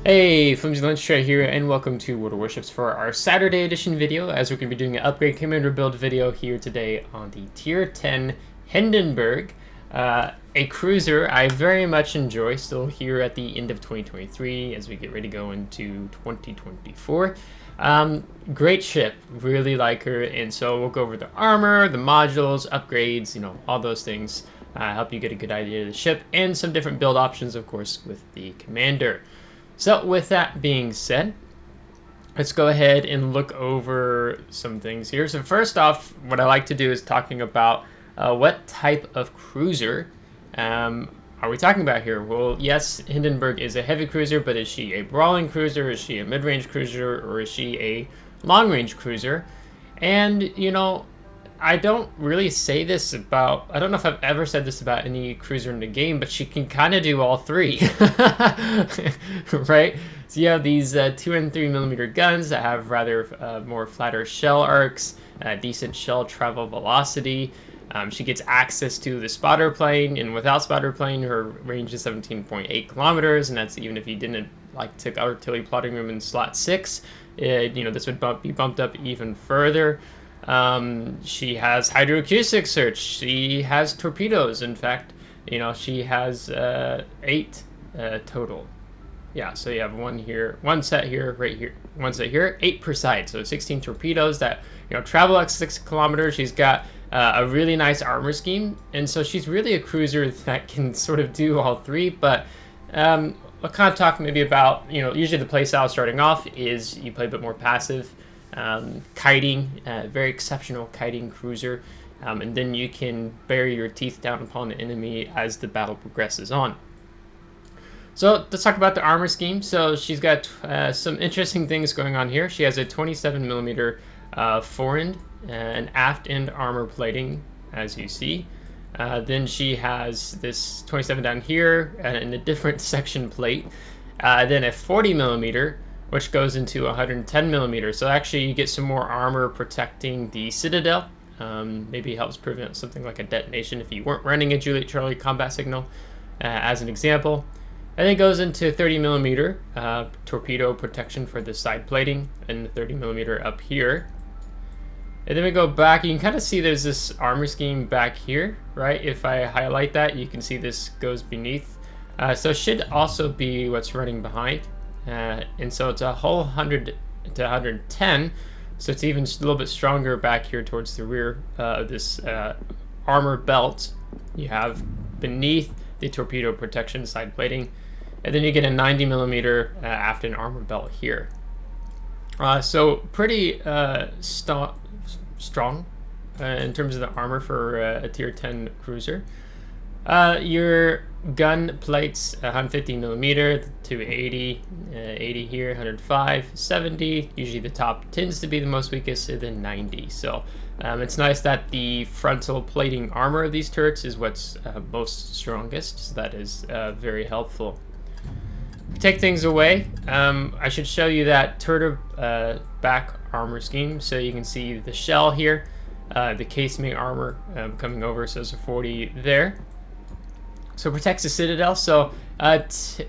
Hey, FlimsyLunchTray here, and welcome to World of Warships for our Saturday edition video, as we're going to be doing an upgrade commander build video here today on the Tier 10 Hindenburg, a cruiser I very much enjoy, still here at the end of 2023 as we get ready to go into 2024. Great ship, really like her, and so we'll go over the armor, the modules, upgrades, all those things, help you get a good idea of the ship, and some different build options, of course, with the commander. So with that being said, let's go ahead and look over some things here. So first off, what I like to do is talking about what type of cruiser are we talking about here? Well, yes, Hindenburg is a heavy cruiser, but is she a brawling cruiser? Is she a mid-range cruiser? Or is she a long-range cruiser? And, I don't really say this about, I don't know if I've ever said this about any cruiser in the game, but she can kind of do all three, right? So you have these 2 and 3 millimeter guns that have rather more flatter shell arcs, decent shell travel velocity. She gets access to the spotter plane, and without spotter plane, her range is 17.8 kilometers, and that's even if you didn't take artillery plotting room in slot 6. This would be bumped up even further. She has hydroacoustic search. She has torpedoes. In fact, she has 8 total. Yeah, so you have one set here, right here, one set here, 8 per side. So 16 torpedoes that travel like 6 kilometers. She's got a really nice armor scheme, and so she's really a cruiser that can sort of do all three. But I'll kind of talk maybe about usually the playstyle starting off is you play a bit more passive. Kiting, very exceptional kiting cruiser, and then you can bury your teeth down upon the enemy as the battle progresses on. So let's talk about the armor scheme. So she's got some interesting things going on here. She has a 27 millimeter forend and aft end armor plating, as you see. Then she has this 27 down here and a different section plate. Then a 40 millimeter, which goes into 110 millimeters. So actually you get some more armor protecting the citadel. Maybe helps prevent something like a detonation if you weren't running a Juliet Charlie combat signal, as an example. And then it goes into 30 millimeter torpedo protection for the side plating, and 30 millimeter up here. And then we go back, you can kind of see there's this armor scheme back here, right? If I highlight that, you can see this goes beneath. So it should also be what's running behind. And so it's a whole 100 to 110, so it's even a little bit stronger back here towards the rear of this armor belt. You have beneath the torpedo protection side plating, and then you get a 90 millimeter aft and armor belt here. So pretty strong in terms of the armor for a tier 10 cruiser. Your gun plates 150 millimeter to 80, 80 here, 105, 70. Usually the top tends to be the most weakest, and then 90. So it's nice that the frontal plating armor of these turrets is what's most strongest. So that is very helpful. Take things away. I should show you that turret back armor scheme, so you can see the shell here, the casemate armor coming over. So there's a 40 there. So it protects the citadel. So it's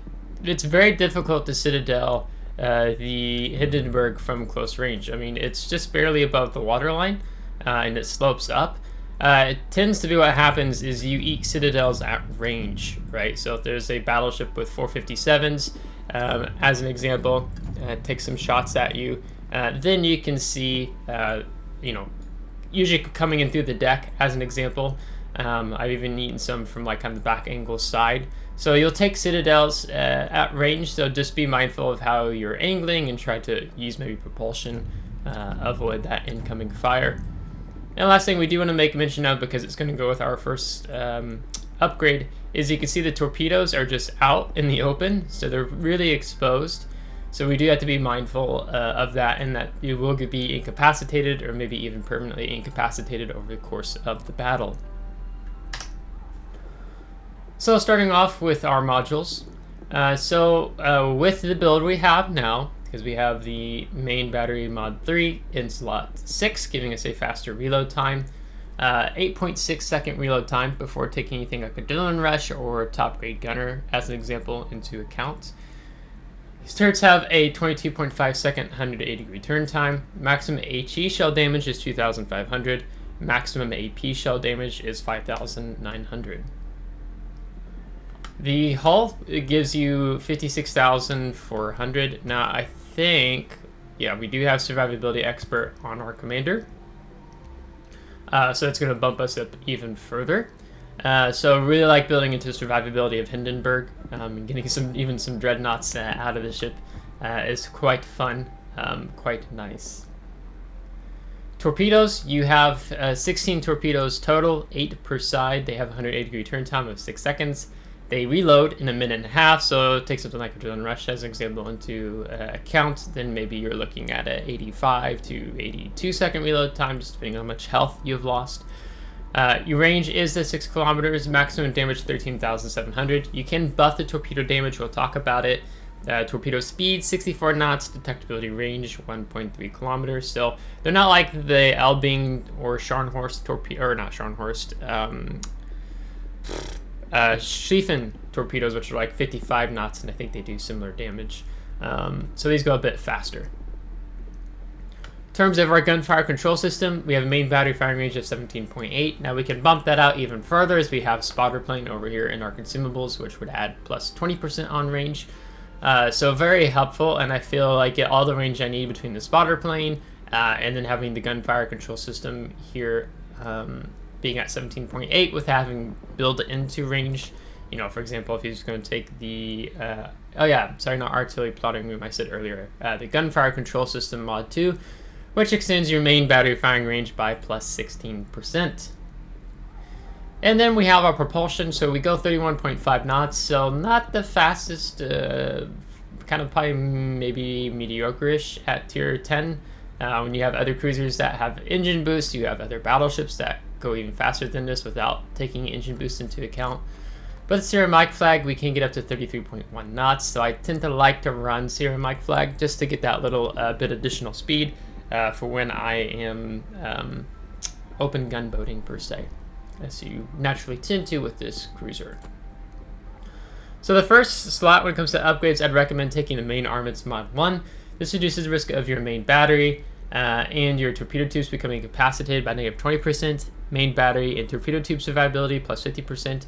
very difficult to citadel the Hindenburg from close range. I mean, it's just barely above the waterline, and it slopes up. It tends to be what happens is you eat citadels at range, right? So if there's a battleship with 457s, as an example, take some shots at you, then you can see, usually coming in through the deck, as an example. I've even eaten some from kind of the back angle side. So you'll take citadels at range, so just be mindful of how you're angling and try to use maybe propulsion, avoid that incoming fire. And last thing we do want to make mention of, because it's going to go with our first upgrade, is you can see the torpedoes are just out in the open, so they're really exposed. So we do have to be mindful of that, and that you will be incapacitated or maybe even permanently incapacitated over the course of the battle. So starting off with our modules. With the build we have now, because we have the main battery mod 3 in slot 6, giving us a faster reload time. 8.6 second reload time before taking anything like adrenaline rush or top grade gunner, as an example, into account. These turrets have a 22.5 second 180 degree turn time. Maximum HE shell damage is 2,500. Maximum AP shell damage is 5,900. The hull, it gives you 56,400. Now, I think, yeah, we do have Survivability Expert on our commander. So that's going to bump us up even further. So I really like building into the survivability of Hindenburg. And getting even some dreadnoughts out of the ship is quite fun, quite nice. Torpedoes, you have 16 torpedoes total, 8 per side. They have a 180 degree turn time of 6 seconds. They reload in a minute and a half, so it takes something like adrenaline rush as an example into account. Then maybe you're looking at an 85 to 82 second reload time, just depending on how much health you've lost. Your range is the 6 kilometers, maximum damage 13,700. You can buff the torpedo damage, we'll talk about it. Torpedo speed 64 knots, detectability range 1.3 kilometers. So they're not like the Elbing or Scharnhorst torpedo, or not Scharnhorst, Schlieffen torpedoes, which are like 55 knots, and I think they do similar damage. So these go a bit faster. In terms of our gunfire control system, we have a main battery firing range of 17.8. Now we can bump that out even further as we have spotter plane over here in our consumables, which would add plus 20% on range. So very helpful, and I feel I get all the range I need between the spotter plane and then having the gunfire control system here being at 17.8 with having built into range. You know, for example, if he's going to take the, not artillery plotting room I said earlier, the gunfire control system mod 2, which extends your main battery firing range by plus 16%. And then we have our propulsion, so we go 31.5 knots, so not the fastest, kind of probably maybe mediocre-ish at tier 10. When you have other cruisers that have engine boost, you have other battleships that go even faster than this without taking engine boost into account. But Sierra Mike flag, we can get up to 33.1 knots, so I tend to like to run Sierra Mike flag just to get that little bit additional speed for when I am open gunboating per se, as you naturally tend to with this cruiser. So the first slot when it comes to upgrades, I'd recommend taking the main armaments mod 1. This reduces the risk of your main battery and your torpedo tubes becoming incapacitated by negative 20%, main battery and torpedo tube survivability plus 50%,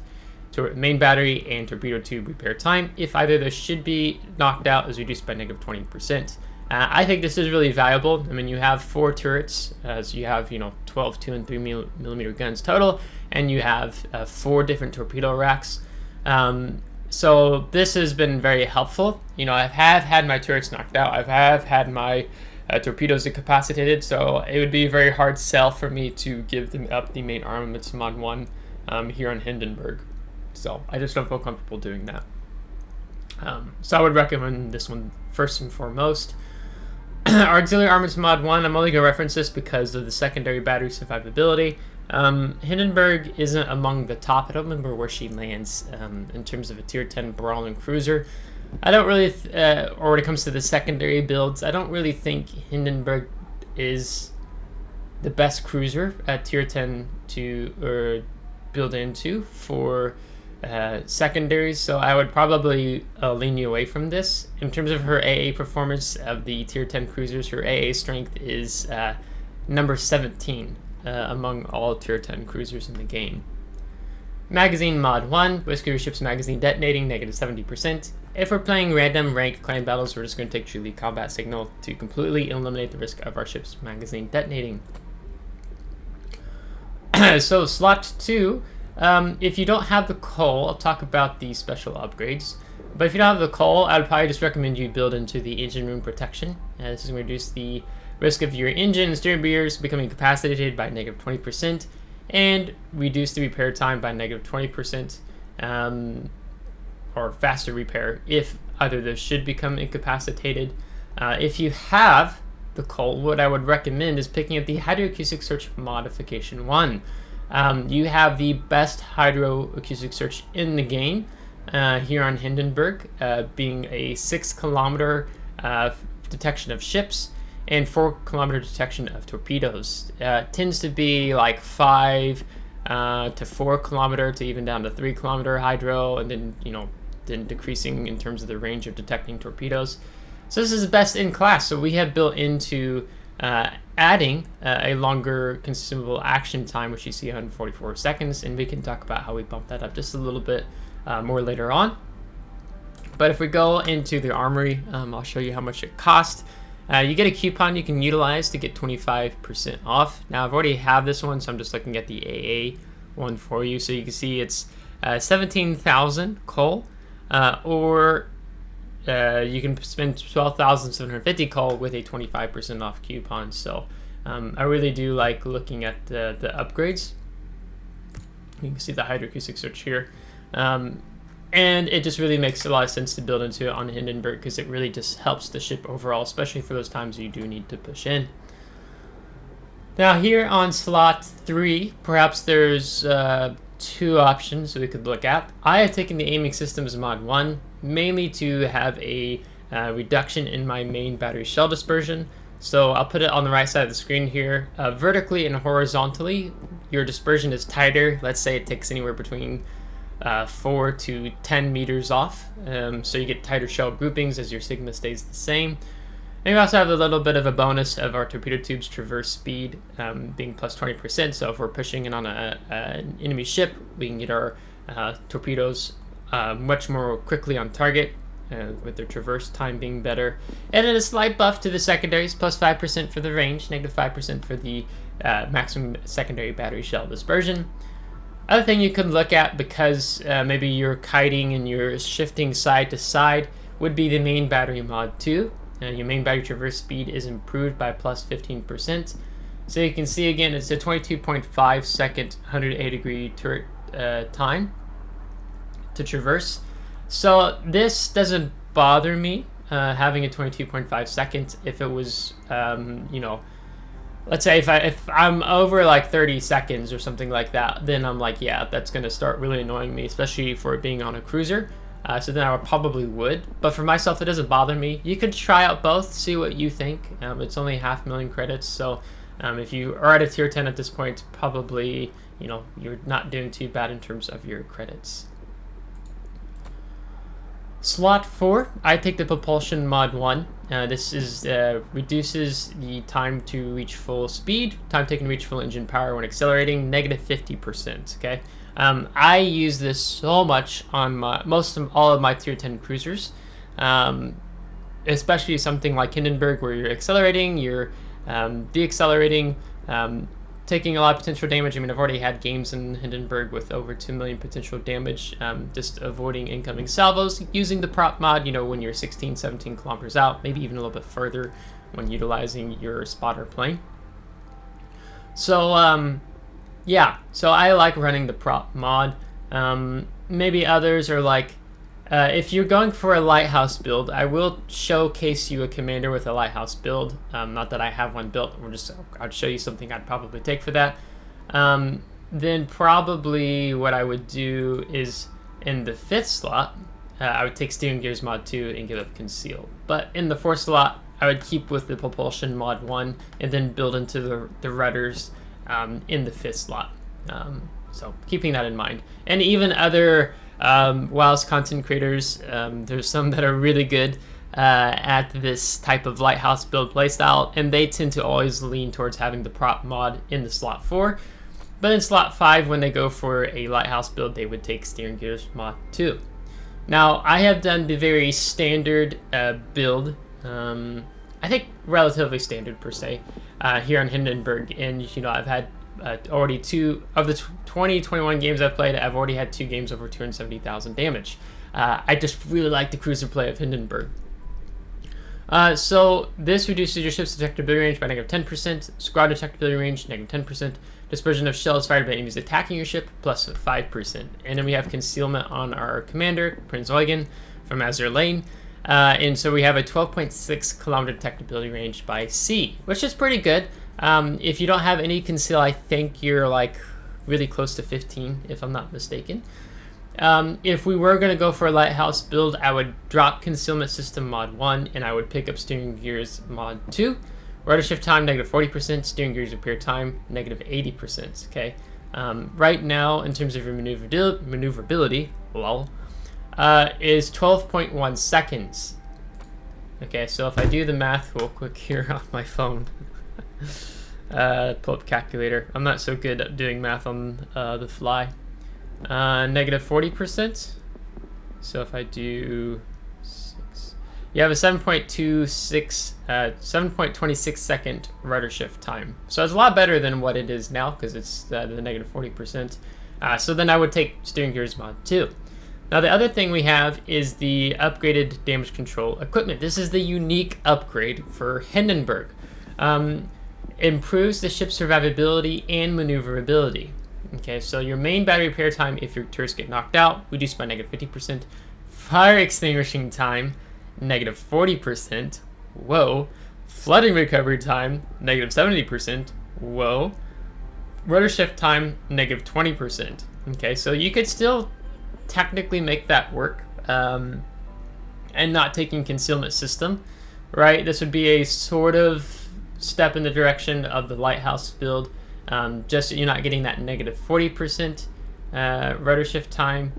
main battery and torpedo tube repair time, if either of those should be knocked out, is reduced by negative 20%. I think this is really valuable. I mean, you have 4 turrets, so you have 12 2 and 3 millimeter guns total, and you have 4 different torpedo racks. So this has been very helpful. I have had my turrets knocked out. I have had my torpedoes incapacitated, so it would be a very hard sell for me to give them up the main armaments mod 1 here on Hindenburg. So I just don't feel comfortable doing that. So I would recommend this one first and foremost. Our auxiliary armaments mod 1, I'm only going to reference this because of the secondary battery survivability. Hindenburg isn't among the top. I don't remember where she lands in terms of a tier 10 brawling cruiser. I don't really, or when it comes to the secondary builds, I don't really think Hindenburg is the best cruiser at tier 10 to build into for secondaries, so I would probably lean you away from this. In terms of her AA performance of the tier 10 cruisers, her AA strength is number 17 among all tier 10 cruisers in the game. Magazine mod 1, risk of your ship's magazine detonating, negative 70%. If we're playing random ranked clan battles, we're just going to take True Lead Combat Signal to completely eliminate the risk of our ship's magazine detonating. So slot 2, if you don't have the coal, I'll talk about the special upgrades. But if you don't have the coal, I would probably just recommend you build into the engine room protection. This is going to reduce the risk of your engine and steering gears becoming incapacitated by negative 20%, and reduce the repair time by negative 20%, or faster repair if either of those should become incapacitated. If you have the coal, what I would recommend is picking up the Hydroacoustic Search Modification 1. You have the best hydroacoustic search in the game here on Hindenburg, being a 6 kilometer detection of ships and 4 kilometer detection of torpedoes. Tends to be like 5 to 4 kilometer to even down to 3 kilometer hydro, and then then decreasing in terms of the range of detecting torpedoes. So this is best in class. So we have built into adding a longer consumable action time, which you see 144 seconds, and we can talk about how we bump that up just a little bit more later on. But if we go into the armory, I'll show you how much it costs. You get a coupon you can utilize to get 25% off. Now I've already have this one, so I'm just looking at the AA one for you. So you can see it's 17,000 coal, or you can spend 12,750 coal with a 25% off coupon. So I really do like looking at the upgrades. You can see the hydroacoustic switch here. And it just really makes a lot of sense to build into it on Hindenburg, because it really just helps the ship overall, especially for those times you do need to push in. Now here on slot 3, perhaps there's 2 options that we could look at. I have taken the aiming systems mod 1, mainly to have a reduction in my main battery shell dispersion. So I'll put it on the right side of the screen here. Vertically and horizontally, your dispersion is tighter. Let's say it takes anywhere between 4 to 10 meters off, so you get tighter shell groupings as your sigma stays the same. And we also have a little bit of a bonus of our torpedo tubes traverse speed being plus 20%. So if we're pushing in on an enemy ship, we can get our torpedoes much more quickly on target, with their traverse time being better. And then a slight buff to the secondaries, plus 5% for the range, negative 5% for the maximum secondary battery shell dispersion. Other thing you could look at, because maybe you're kiting and you're shifting side to side, would be the main battery mod 2. Your main battery traverse speed is improved by plus 15%. So you can see again, it's a 22.5 second 180 degree turret time to traverse. So this doesn't bother me, having a 22.5 seconds. If it was, you know, let's say if I'm over like 30 seconds or something like that, then I'm like, yeah, that's going to start really annoying me, especially for it being on a cruiser. So then I probably would. But for myself, it doesn't bother me. You could try out both, see what you think. It's only 500,000 credits, so if you are at a tier 10 at this point, probably, you know, you're not doing too bad in terms of your credits. Slot 4, I take the propulsion mod 1. This is reduces the time to reach full speed, time taken to reach full engine power when accelerating, negative 50%. Okay, I use this so much on all of my tier 10 cruisers, especially something like Hindenburg, where you're accelerating, you're deaccelerating, taking a lot of potential damage. I mean, I've already had games in Hindenburg with over 2 million potential damage, just avoiding incoming salvos, using the prop mod, you know, when you're 16, 17 kilometers out, maybe even a little bit further when utilizing your spotter plane. So, yeah, so I like running the prop mod. Maybe others are like, if you're going for a Lighthouse build, I will showcase you a commander with a Lighthouse build. Not that I have one built, I'd show you something I'd probably take for that. Then probably what I would do is, in the 5th slot, I would take steering gears mod 2 and give up conceal. But in the 4th slot, I would keep with the propulsion mod 1 and then build into the rudders in the 5th slot. So keeping that in mind. And even other WoW's content creators, there's some that are really good at this type of Lighthouse build playstyle, and they tend to always lean towards having the prop mod in the slot 4. But in slot 5, when they go for a Lighthouse build, they would take steering gears mod 2. Now, I have done the very standard build, I think relatively standard per se, here on Hindenburg, and you know, I've had already 2 of the 21 games I've played. I've already had 2 games over 270,000 damage. I just really like the cruiser play of Hindenburg. So this reduces your ship's detectability range by negative 10%, squad detectability range negative 10%, dispersion of shells fired by enemies attacking your ship plus 5%. And then we have concealment on our commander, Prince Eugen, from Azure Lane. And so we have a 12.6 kilometer detectability range by sea, which is pretty good. If you don't have any conceal, I think you're like really close to 15, if I'm not mistaken. If we were going to go for a Lighthouse build, I would drop Concealment System mod 1, and I would pick up Steering Gears mod 2. Rudder shift time, negative 40%. Steering gears repair time, negative 80%. Okay. Right now, in terms of your maneuverability, lol, is 12.1 seconds. Okay, so if I do the math real quick here on my phone, pull up calculator. I'm not so good at doing math on the fly. Negative 40%. So if I do 6, you have a 7.26 second rudder shift time. So it's a lot better than what it is now because it's the negative 40%. So then I would take steering gears mod 2. Now the other thing we have is the upgraded damage control equipment. This is the unique upgrade for Hindenburg. Improves the ship's survivability and maneuverability. Okay, so your main battery repair time if your turrets get knocked out, reduced by negative 50%. Fire extinguishing time, negative 40%. Whoa. Flooding recovery time, negative 70%. Whoa. Rudder shift time, negative 20%. Okay, so you could still technically make that work, and not taking concealment system, right? This would be a sort of step in the direction of the Lighthouse build, just so you're not getting that negative 40% rudder shift time.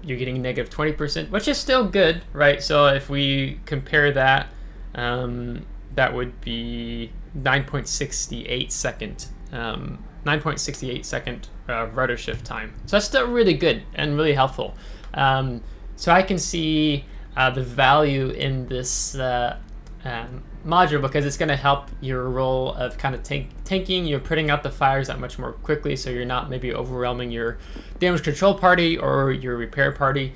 You're getting negative 20%, which is still good, right? So if we compare that, that would be 9.68 second. 9.68 second rudder shift time. So that's still really good and really helpful. So I can see the value in this module because it's going to help your role of kind of tanking. You're putting out the fires that much more quickly, so you're not maybe overwhelming your damage control party or your repair party.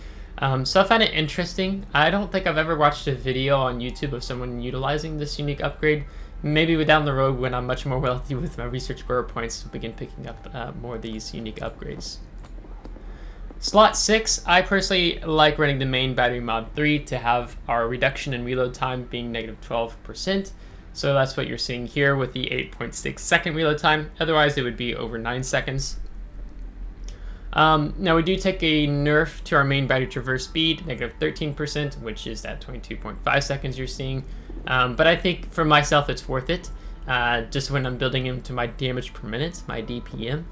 So I find it interesting. I don't think I've ever watched a video on YouTube of someone utilizing this unique upgrade. Maybe down the road when I'm much more wealthy with my research burr points to begin picking up more of these unique upgrades. Slot 6, I personally like running the main battery mod 3 to have our reduction in reload time being negative 12%. So that's what you're seeing here with the 8.6 second reload time. Otherwise it would be over 9 seconds. Now we do take a nerf to our main battery traverse speed, negative 13%, which is that 22.5 seconds you're seeing. But I think for myself it's worth it, just when I'm building into my damage per minute, my DPM.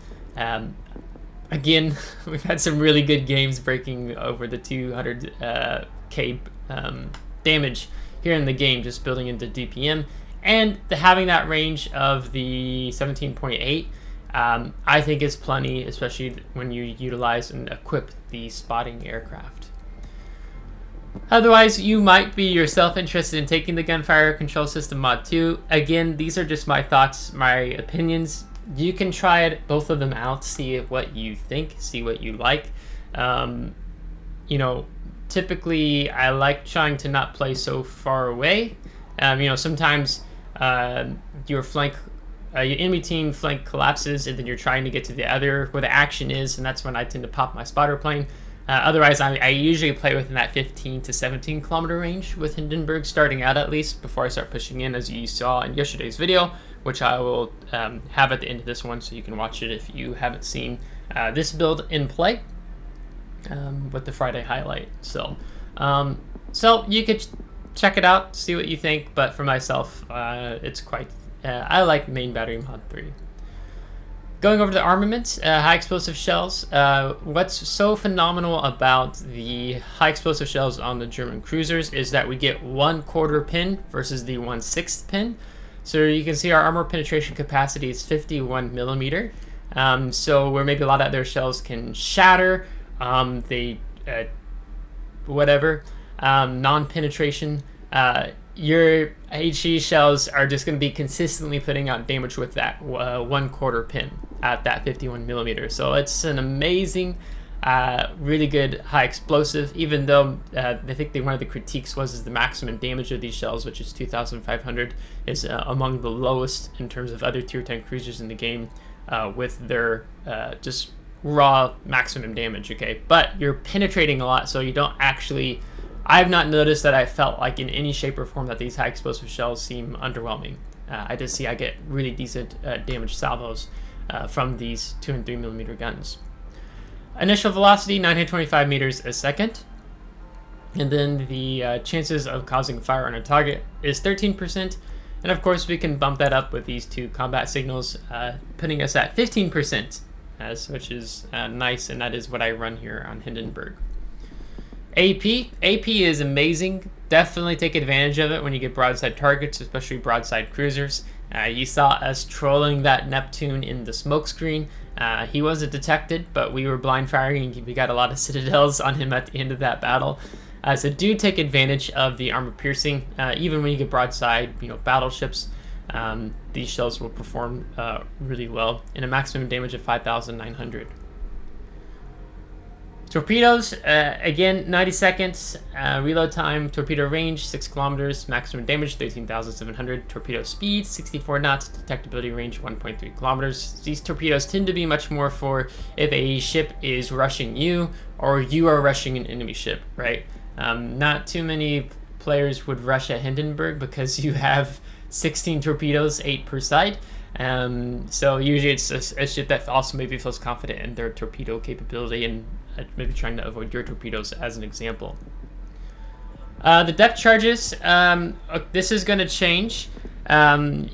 Again, we've had some really good games breaking over the 200k damage here in the game, just building into DPM. And having that range of the 17.8, I think is plenty, especially when you utilize and equip the spotting aircraft. Otherwise, you might be yourself interested in taking the Gunfire Control System Mod 2. Again, these are just my thoughts, my opinions. You can try it, both of them out, see what you think, see what you like. You know, typically I like trying to not play so far away. You know, sometimes your flank, your enemy team flank collapses and then you're trying to get to the other where the action is, and that's when I tend to pop my spotter plane. Otherwise, I usually play within that 15 to 17 kilometer range with Hindenburg, starting out at least, before I start pushing in, as you saw in yesterday's video, which I will have at the end of this one, so you can watch it if you haven't seen this build in play with the Friday highlight. So you could check it out, see what you think, but for myself, it's quite, I like main battery mod 3. Going over to the armament, high explosive shells. What's so phenomenal about the high explosive shells on the German cruisers is that we get 1/4 pin versus the 1/6 pin. So you can see our armor penetration capacity is 51 millimeter. So where maybe a lot of other shells can shatter, non-penetration, your HE shells are just going to be consistently putting out damage with that 1/4 pin at that 51 millimeter. So it's an amazing, really good high explosive, even though I think one of the critiques was the maximum damage of these shells, which is 2,500, is among the lowest in terms of other tier 10 cruisers in the game with their just raw maximum damage, okay? But you're penetrating a lot, so you don't actually... I've not noticed that I felt like in any shape or form that these high explosive shells seem underwhelming. I did see I get really decent damage salvos from these 2 and 3 millimeter guns. Initial velocity 925 meters a second, and then the chances of causing fire on a target is 13%, and of course we can bump that up with these 2 combat signals, putting us at 15%, which is nice, and that is what I run here on Hindenburg. AP is amazing. Definitely take advantage of it when you get broadside targets, especially broadside cruisers. You saw us trolling that Neptune in the smokescreen. He wasn't detected, but we were blind firing. We got a lot of citadels on him at the end of that battle. So do take advantage of the armor piercing. Even when you get broadside, battleships, these shells will perform really well in a maximum damage of 5,900. Torpedoes, again, 90 seconds, reload time, torpedo range, 6 kilometers, maximum damage, 13,700, torpedo speed, 64 knots, detectability range, 1.3 kilometers. These torpedoes tend to be much more for if a ship is rushing you, or you are rushing an enemy ship, right? Not too many players would rush a Hindenburg because you have 16 torpedoes, 8 per side. So usually it's a ship that also maybe feels confident in their torpedo capability and maybe trying to avoid your torpedoes as an example. The depth charges, this is going to change. Wargaming,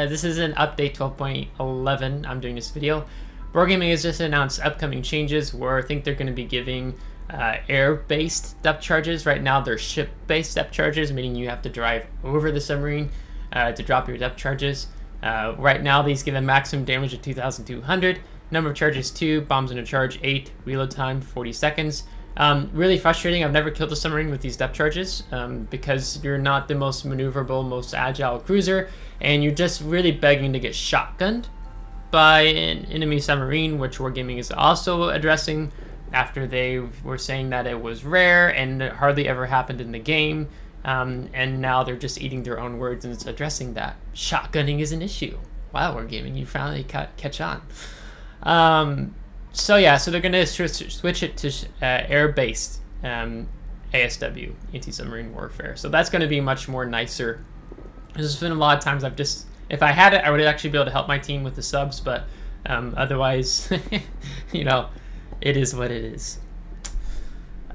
this is an update 12.11. I'm doing this video. Wargaming has just announced upcoming changes where I think they're going to be giving air-based depth charges. Right now they're ship-based depth charges, meaning you have to drive over the submarine to drop your depth charges. Right now these give a maximum damage of 2,200. Number of charges 2, bombs in a charge 8, reload time 40 seconds. Really frustrating. I've never killed a submarine with these depth charges because you're not the most maneuverable, most agile cruiser, and you're just really begging to get shotgunned by an enemy submarine, which Wargaming is also addressing after they were saying that it was rare and it hardly ever happened in the game. And now they're just eating their own words and it's addressing that. Shotgunning is an issue. Wow, Wargaming, you finally catch on. So yeah, so they're going to switch it to air-based ASW, anti-submarine warfare. So that's going to be much more nicer. There's been a lot of times if I had it, I would actually be able to help my team with the subs, but otherwise, it is what it is.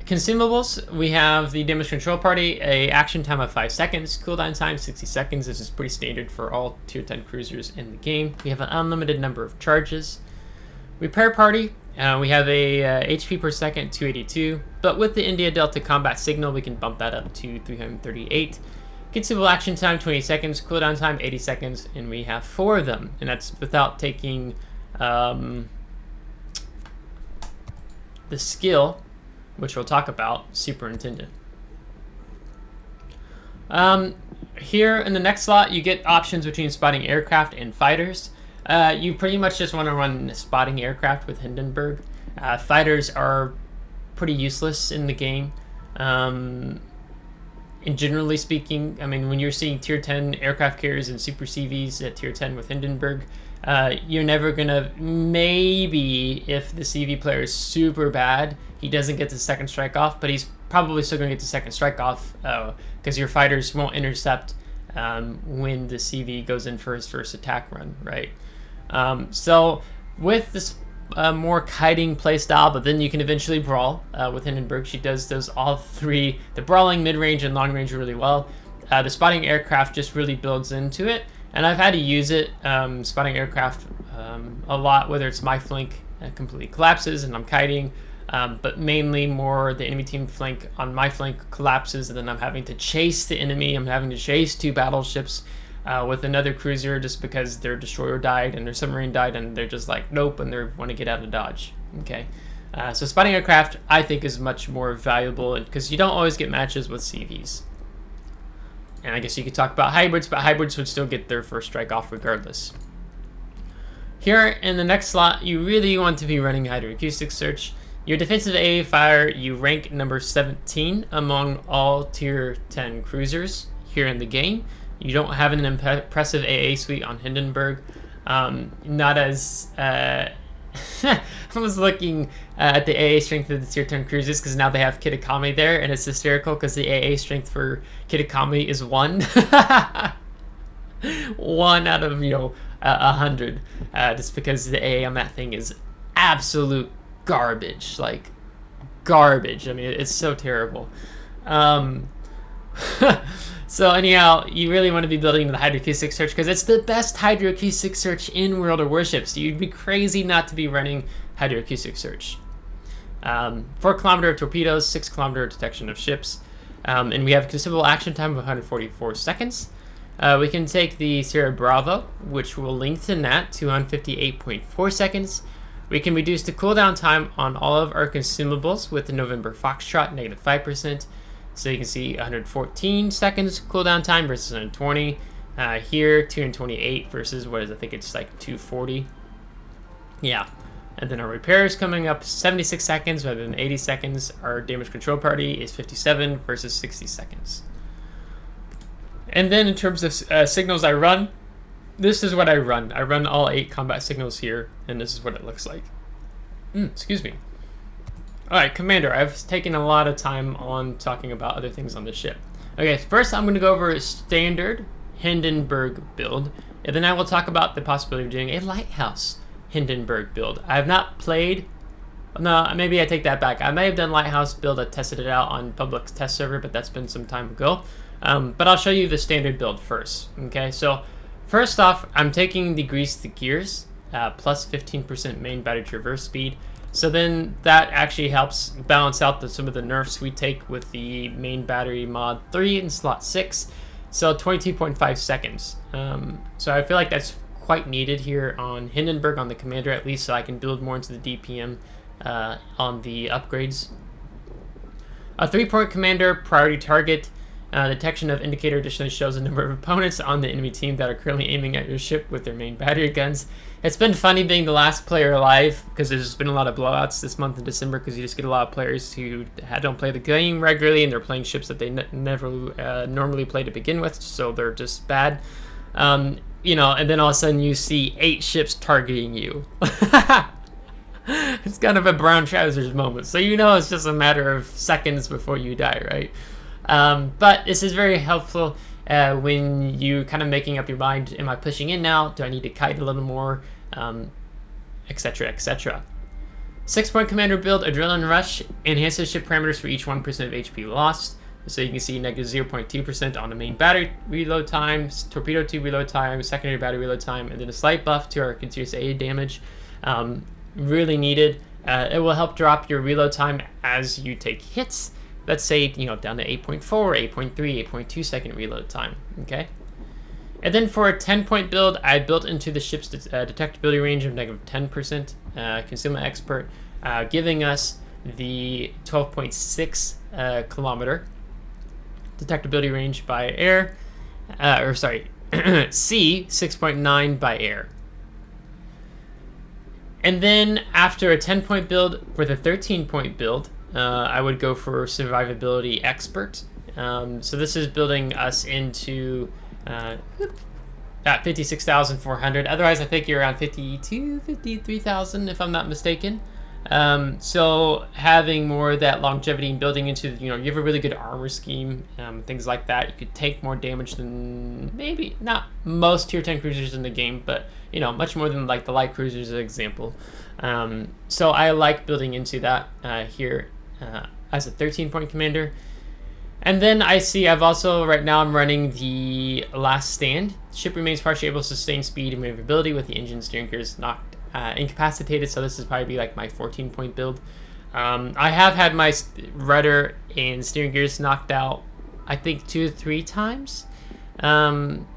Consumables, we have the damage control party, a action time of 5 seconds, cooldown time 60 seconds. This is pretty standard for all tier 10 cruisers in the game. We have an unlimited number of charges. Repair party, we have a HP per second 282, but with the India Delta combat signal we can bump that up to 338. Consumable action time 20 seconds, cooldown time 80 seconds, and we have 4 of them, and that's without taking the skill, which we'll talk about, Superintendent. Here in the next slot you get options between spotting aircraft and fighters. You pretty much just want to run spotting aircraft with Hindenburg. Fighters are pretty useless in the game. And generally speaking, I mean, when you're seeing tier 10 aircraft carriers and super CVs at tier 10 with Hindenburg, you're never gonna, maybe if the CV player is super bad, he doesn't get the second strike off, but he's probably still gonna get the second strike off because your fighters won't intercept when the CV goes in for his first attack run, right? So with this more kiting playstyle, but then you can eventually brawl with Hindenburg. She does those all 3, the brawling, mid-range, and long-range really well. The spotting aircraft just really builds into it, and I've had to use it, spotting aircraft, a lot, whether it's my flank completely collapses and I'm kiting, but mainly more the enemy team flank on my flank collapses, and then I'm having to chase the enemy. I'm having to chase 2 battleships with another cruiser just because their destroyer died and their submarine died, and they're just like, nope, and they want to get out of dodge. Okay, so spotting aircraft I think is much more valuable because you don't always get matches with CVs. And I guess you could talk about hybrids, but hybrids would still get their first strike off regardless. Here in the next slot, you really want to be running hydroacoustic search. Your defensive AA fire, you rank number 17 among all tier 10 cruisers here in the game. You don't have an impressive AA suite on Hindenburg. Not as... I was looking at the AA strength of the tier 10 cruisers because now they have Kitakami there, and it's hysterical because the AA strength for Kitakami is 1. 1 out of, 100. Just because the AA on that thing is absolute garbage. Like, garbage. I mean, it's so terrible. So anyhow, you really want to be building the hydroacoustic search because it's the best hydroacoustic search in World of Warships. You'd be crazy not to be running hydroacoustic search. 4-kilometer torpedoes, 6-kilometer detection of ships, and we have consumable action time of 144 seconds. We can take the Sierra Bravo, which will lengthen that to 158.4 seconds. We can reduce the cooldown time on all of our consumables with the November Foxtrot, -5%. So you can see 114 seconds cooldown time versus 120. Here, 228 versus, what is it? I think it's like 240. Yeah. And then our repairs coming up 76 seconds rather than 80 seconds. Our damage control party is 57 versus 60 seconds. And then in terms of signals I run, this is what I run. I run all 8 combat signals here, and this is what it looks like. Excuse me. Alright, Commander, I've taken a lot of time on talking about other things on the ship. Okay, first I'm going to go over a standard Hindenburg build, and then I will talk about the possibility of doing a Lighthouse Hindenburg build. I have not played... No, maybe I take that back. I may have done Lighthouse build. I tested it out on public test server, but that's been some time ago. But I'll show you the standard build first. Okay, so first off, I'm taking the Grease the Gears, plus 15% main battery traverse speed. So then that actually helps balance out some of the nerfs we take with the main battery mod 3 in slot 6. So 22.5 seconds. So I feel like that's quite needed here on Hindenburg, on the Commander at least, so I can build more into the DPM on the upgrades. A 3-point Commander, priority target. Detection of indicator additionally shows the number of opponents on the enemy team that are currently aiming at your ship with their main battery guns. It's been funny being the last player alive, because there's been a lot of blowouts this month in December, because you just get a lot of players who don't play the game regularly, and they're playing ships that they never normally play to begin with, so they're just bad. You know, and then all of a sudden you see 8 ships targeting you. It's kind of a brown trousers moment, so you know it's just a matter of seconds before you die, right? But this is very helpful when you kind of making up your mind, am I pushing in now? Do I need to kite a little more? Etc, etc. 6-point Commander build, Adrenaline Rush, enhances ship parameters for each 1% of HP lost. So you can see -0.2% on the main battery reload time, torpedo tube reload time, secondary battery reload time, and then a slight buff to our continuous aid damage. Really needed. It will help drop your reload time as you take hits. Let's say, you know, down to 8.4, 8.3, 8.2 second reload time, okay? And then for a 10-point build, I built into the ship's detectability range of -10%, Consumer Expert, giving us the 12.6 kilometer detectability range by air, C, 6.9 by air. And then after a 10-point build, for the 13-point build, I would go for Survivability Expert. So this is building us into 56,400. Otherwise, I think you're around 52, 53,000 if I'm not mistaken. So having more of that longevity and building into, you know, you have a really good armor scheme, things like that. You could take more damage than maybe not most tier 10 cruisers in the game, but you know, much more than like the light cruisers, as an example. So I like building into that here as a 13-point commander. And then I see I've also, right now I'm running the Last Stand. Ship remains partially able to sustain speed and maneuverability with the engine steering gears knocked incapacitated, so this is probably be like my 14-point build. I have had my rudder and steering gears knocked out, I think 2 to 3 times.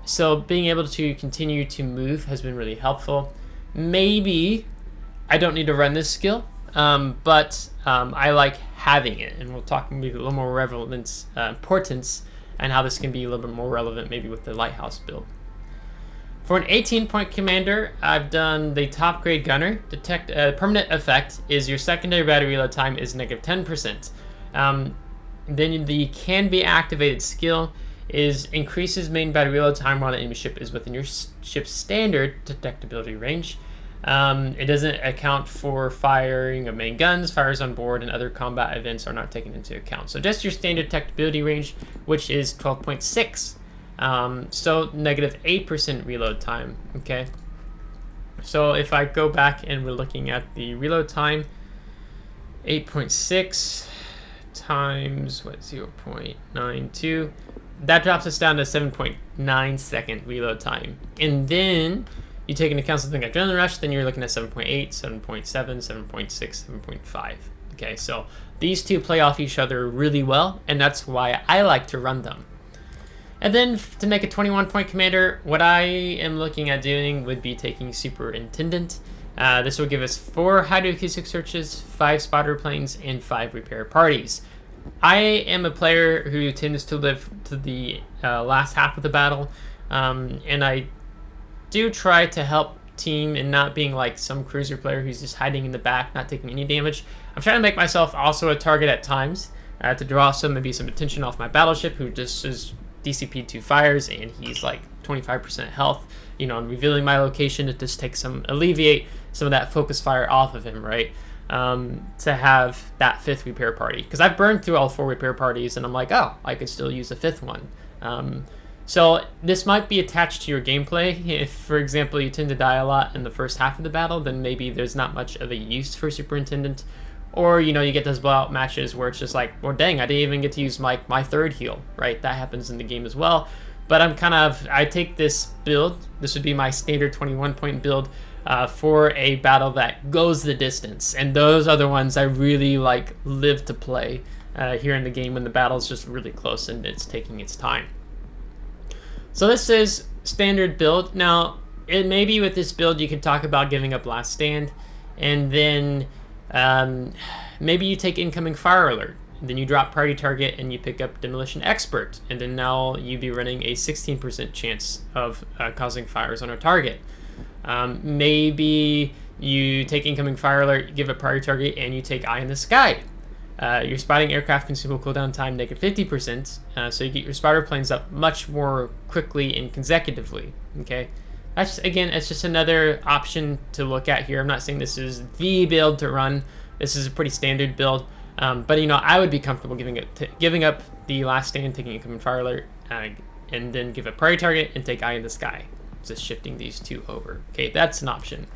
So being able to continue to move has been really helpful. Maybe I don't need to run this skill, but I like having it, and we'll talk maybe a little more relevance, importance, and how this can be a little bit more relevant maybe with the Lighthouse build. For an 18-point commander, I've done the top grade gunner. Permanent effect is your secondary battery reload time is -10%. Then the can be activated skill is increases main battery reload time while the enemy ship is within your ship's standard detectability range. It doesn't account for firing of main guns, fires on board, and other combat events are not taken into account. So just your standard detectability range, which is 12.6. So -8% reload time, okay? So if I go back and we're looking at the reload time, 8.6 times, what, 0.92, that drops us down to 7.9 second reload time. And then you take into account something like Adrenaline Rush, then you're looking at 7.8, 7.7, 7.6, 7.5, Okay, so these two play off each other really well, and that's why I like to run them. And then to make a 21-point commander, what I am looking at doing would be taking Superintendent. This will give us 4 hydroacoustic searches, 5 spotter planes, and 5 repair parties. I am a player who tends to live to the last half of the battle, and I do try to help team and not being like some cruiser player who's just hiding in the back, not taking any damage. I'm trying to make myself also a target at times to draw maybe some attention off my battleship, who just is DCP 2 fires and he's like 25% health. You know, I'm revealing my location to just alleviate some of that focus fire off of him, right? To have that 5th repair party, because I've burned through all 4 repair parties and I'm like, oh, I could still use a 5th one. So this might be attached to your gameplay. If, for example, you tend to die a lot in the first half of the battle, then maybe there's not much of a use for Superintendent. Or, you know, you get those blowout matches where it's just like, well, dang, I didn't even get to use my 3rd heal, right? That happens in the game as well. But I take this build, this would be my standard 21-point build for a battle that goes the distance. And those are the ones I really live to play here in the game when the battle's just really close and it's taking its time. So this is standard build. Now, maybe with this build you could talk about giving up last stand, and then maybe you take incoming fire alert, and then you drop priority target and you pick up demolition expert, and then now you'd be running a 16% chance of causing fires on a target. Maybe you take incoming fire alert, give a priority target, and you take eye in the sky. Your spotting aircraft consumable cooldown time -50%, so you get your spotter planes up much more quickly and consecutively. Okay, it's just another option to look at here. I'm not saying this is the build to run. This is a pretty standard build, but you know, I would be comfortable giving up the last stand, taking incoming fire alert, and then give a priority target and take eye in the sky. Just shifting these 2 over. Okay, that's an option.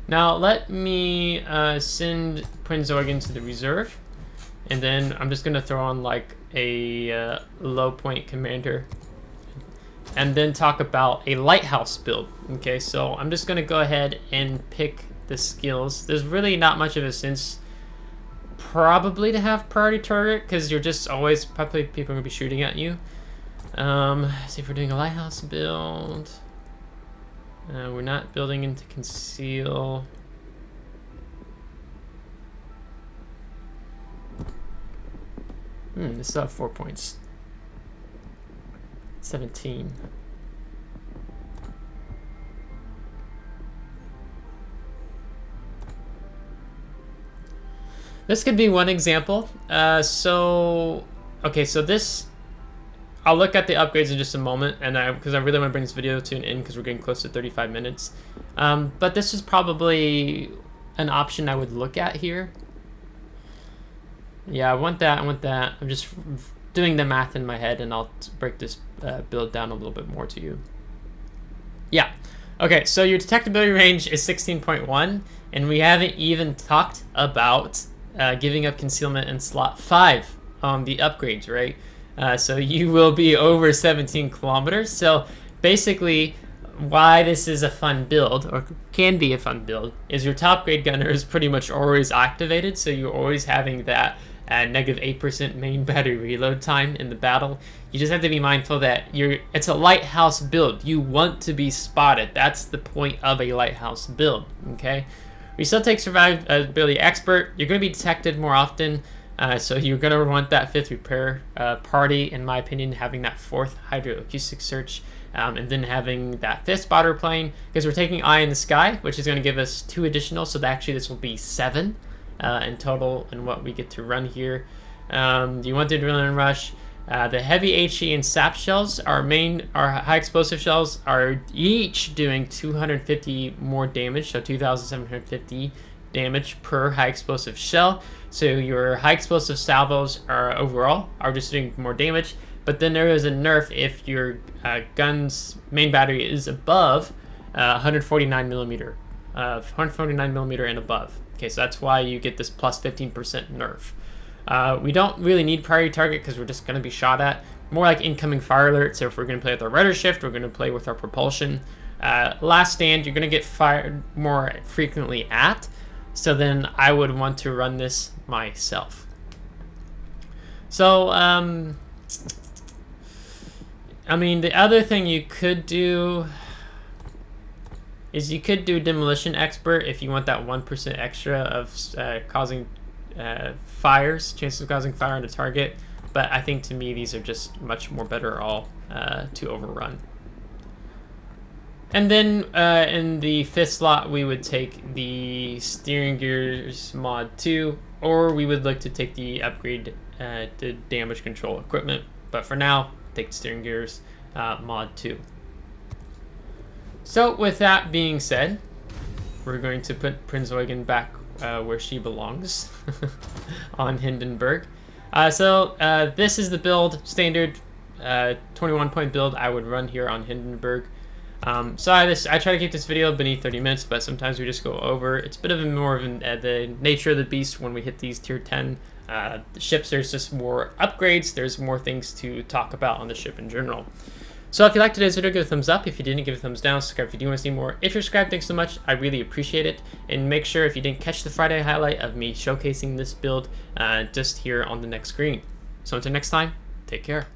Now let me send Prince Eugen to the reserve. And then I'm just going to throw on like a low point commander and then talk about a Lighthouse build. Okay, so I'm just going to go ahead and pick the skills. There's really not much of a sense probably to have priority target, because you're just always, probably people are going to be shooting at you. Let's see if we're doing a Lighthouse build. We're not building into conceal. This still have 4 points. 17. This could be one example. So this, I'll look at the upgrades in just a moment, and because I really want to bring this video to an end because we're getting close to 35 minutes. But this is probably an option I would look at here. Yeah, I want that. I'm just doing the math in my head, and I'll break this build down a little bit more to you. Yeah. Okay, so your detectability range is 16.1, and we haven't even talked about giving up concealment in slot 5 on the upgrades, right? So you will be over 17 kilometers. So basically, why this is a fun build, or can be a fun build, is your top grade gunner is pretty much always activated, so you're always having that -8% main battery reload time in the battle. You just have to be mindful that it's a Lighthouse build. You want to be spotted. That's the point of a Lighthouse build, okay? We still take survivability expert. You're going to be detected more often, so you're going to want that 5th repair party, in my opinion, having that 4th hydroacoustic search, and then having that 5th spotter plane, because we're taking eye in the sky, which is going to give us 2 additional, so actually this will be 7 in total in what we get to run here. You want the adrenaline rush. The heavy HE and sap shells, our high explosive shells, are each doing 250 more damage, so 2,750 damage per high explosive shell. So your high explosive salvos are just doing more damage. But then there is a nerf if your gun's main battery is above 149 millimeter and above. Okay, so that's why you get this plus 15% nerf. We don't really need priority target because we're just going to be shot at. More like incoming fire alert. So if we're going to play with our rudder shift, we're going to play with our propulsion. Last stand, you're going to get fired more frequently at. So then I would want to run this myself. So, I mean, the other thing you could do is you could do Demolition Expert if you want that 1% extra of causing fires, chances of causing fire on a target. But I think to me these are just much more better all to overrun. And then in the 5th slot, we would take the Steering Gears Mod 2, or we would look to take the upgrade to Damage Control Equipment. But for now, take the Steering Gears Mod 2. So with that being said, we're going to put Prinzeugen back where she belongs on Hindenburg. This is the build, standard 21-point build I would run here on Hindenburg. So I try to keep this video beneath 30 minutes, but sometimes we just go over. It's a bit of more of the nature of the beast when we hit these tier 10 ships. There's just more upgrades. There's more things to talk about on the ship in general. So if you liked today's video, give it a thumbs up. If you didn't, give it a thumbs down. Subscribe if you do want to see more. If you're subscribed, thanks so much. I really appreciate it. And make sure if you didn't catch the Friday highlight of me showcasing this build, just here on the next screen. So until next time, take care.